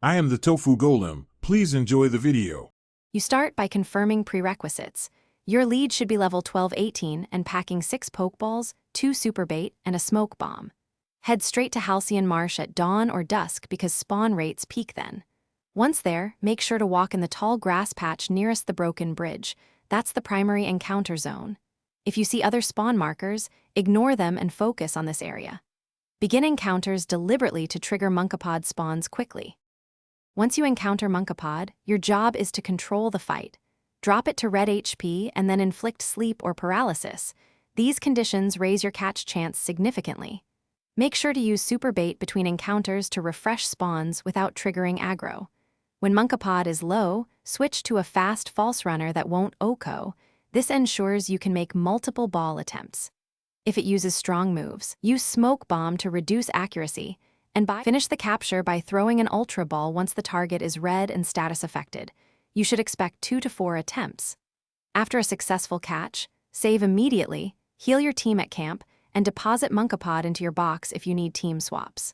I am the tofu golem. Please enjoy the video. You start by confirming prerequisites. Your lead should be level 12-18 and packing 6 pokeballs, 2 super bait, and a smoke bomb. Head straight to Halcyon Marsh at dawn or dusk because spawn rates peak then. Once there, make sure to walk in the tall grass patch nearest the broken bridge. That's the primary encounter zone. If you see other spawn markers, ignore them and focus on this area. Begin encounters deliberately to trigger Monkopod spawns quickly. Once you encounter Monkopod, your job is to control the fight. Drop it to red HP and then inflict sleep or paralysis. These conditions raise your catch chance significantly. Make sure to use super bait between encounters to refresh spawns without triggering aggro. When Monkopod is low, switch to a fast false runner that won't OHKO. This ensures you can make multiple ball attempts. If it uses strong moves, use Smoke Bomb to reduce accuracy, and finish the capture by throwing an Ultra Ball once the target is red and status affected. You should expect 2 to 4 attempts. After a successful catch, save immediately, heal your team at camp, and deposit Monkopod into your box if you need team swaps.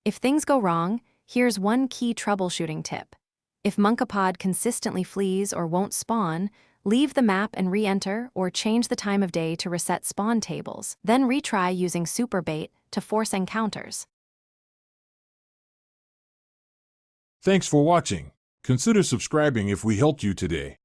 If things go wrong, here's one key troubleshooting tip. If Monkopod consistently flees or won't spawn, leave the map and re-enter or change the time of day to reset spawn tables, then retry using super bait to force encounters. Thanks for watching. Consider subscribing if we helped you today.